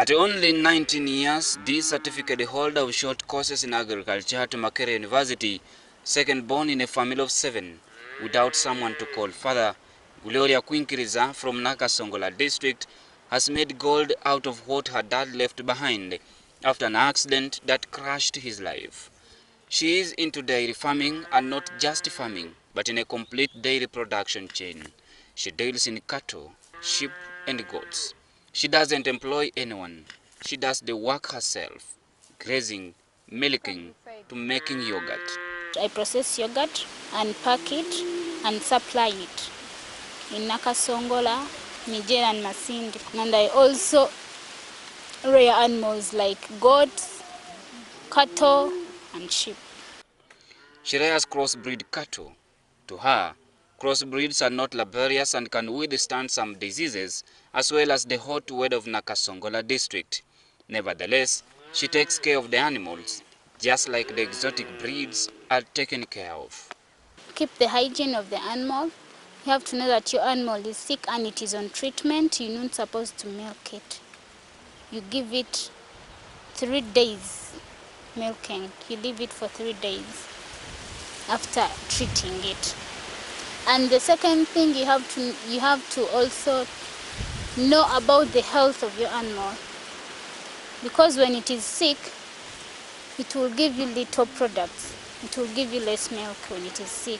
At only 19 years, this certificate holder of short courses in agriculture at Makerere University, second born in a family of 7, without someone to call father, Gloria Quinkiriza from Nakasongola district has made gold out of what her dad left behind after an accident that crushed his life. She is into dairy farming, and not just farming, but in a complete dairy production chain. She deals in cattle, sheep and goats. She doesn't employ anyone. She does the work herself, grazing, milking, to making yogurt. I process yogurt and pack it and supply it in Nakasongola, Niger and Masindi. And I also rear animals like goats, cattle and sheep. She rears crossbreed cattle. To her, crossbreeds are not laborious and can withstand some diseases, as well as the hot weather of Nakasongola district. Nevertheless, she takes care of the animals, just like the exotic breeds are taken care of. Keep the hygiene of the animal. You have to know that your animal is sick and it is on treatment. You're not supposed to milk it. You give it 3 days milking. You leave it for 3 days after treating it. And the second thing, you have to also know about the health of your animal, because when it is sick, it will give you little products. It will give you less milk when it is sick.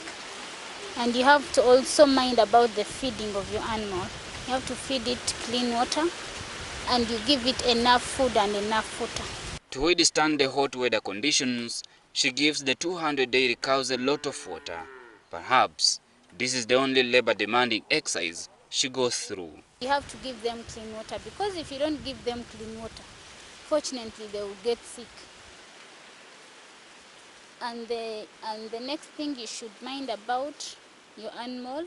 And you have to also mind about the feeding of your animal. You have to feed it clean water, and you give it enough food and enough water. To withstand the hot weather conditions, she gives the 200 dairy cows a lot of water. Perhaps this is the only labor-demanding exercise she goes through. You have to give them clean water, because if you don't give them clean water, fortunately they will get sick. And the next thing you should mind about your animal,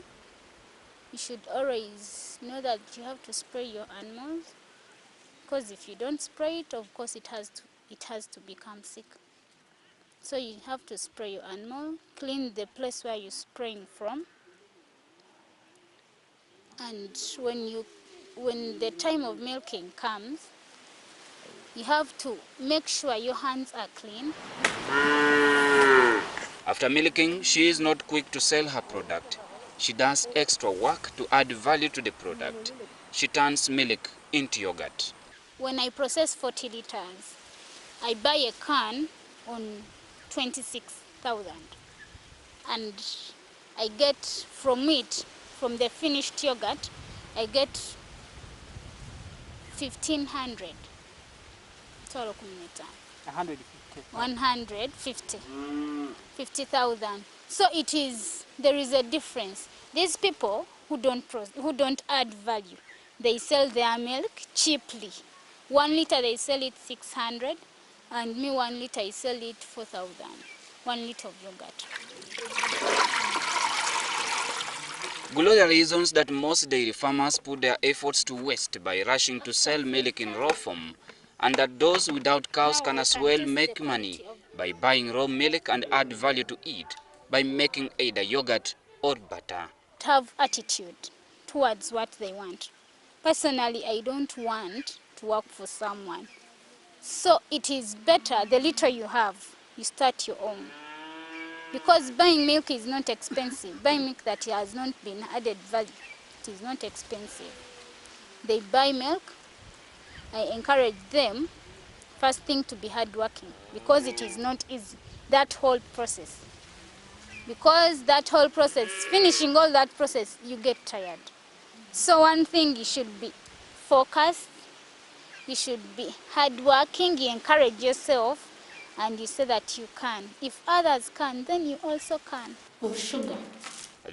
you should always know that you have to spray your animals, because if you don't spray it, of course it has to become sick. So you have to spray your animal, clean the place where you're spraying from, and when the time of milking comes, you have to make sure your hands are clean. After milking, she is not quick to sell her product. She does extra work to add value to the product. She turns milk into yogurt. When I process 40 liters, I buy a can on 26,000. And I get from the finished yogurt, I get 1,500. 150. 50,000. So there is a difference. These people who don't add value, they sell their milk cheaply. 1 liter they sell it 600, and me 1 liter I sell it 4,000. 1 liter of yogurt. Gloria reasons that most dairy farmers put their efforts to waste by rushing to sell milk in raw form, and that those without cows can as well make money by buying raw milk and add value to it by making either yogurt or butter. Have attitude towards what they want. Personally, I don't want to work for someone. So it is better, the little you have, you start your own. Because buying milk is not expensive. Buying milk that has not been added value, it is not expensive. They buy milk. I encourage them, first thing, to be hardworking, because it is not easy, that whole process. Because that whole process, finishing all that process, you get tired. So one thing, you should be focused, you should be hardworking, you encourage yourself, and you say that you can. If others can, then you also can. Of sugar.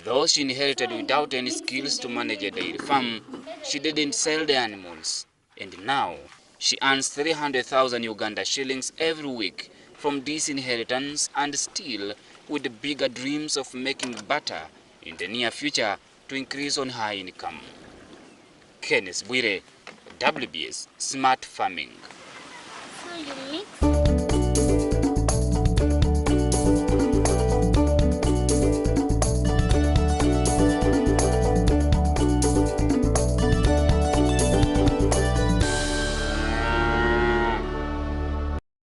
Though she inherited without any skills to manage a dairy farm, she didn't sell the animals. And now, she earns 300,000 Uganda shillings every week from this inheritance, and still with the bigger dreams of making butter in the near future to increase on her income. Kenneth Bwire, WBS Smart Farming. So you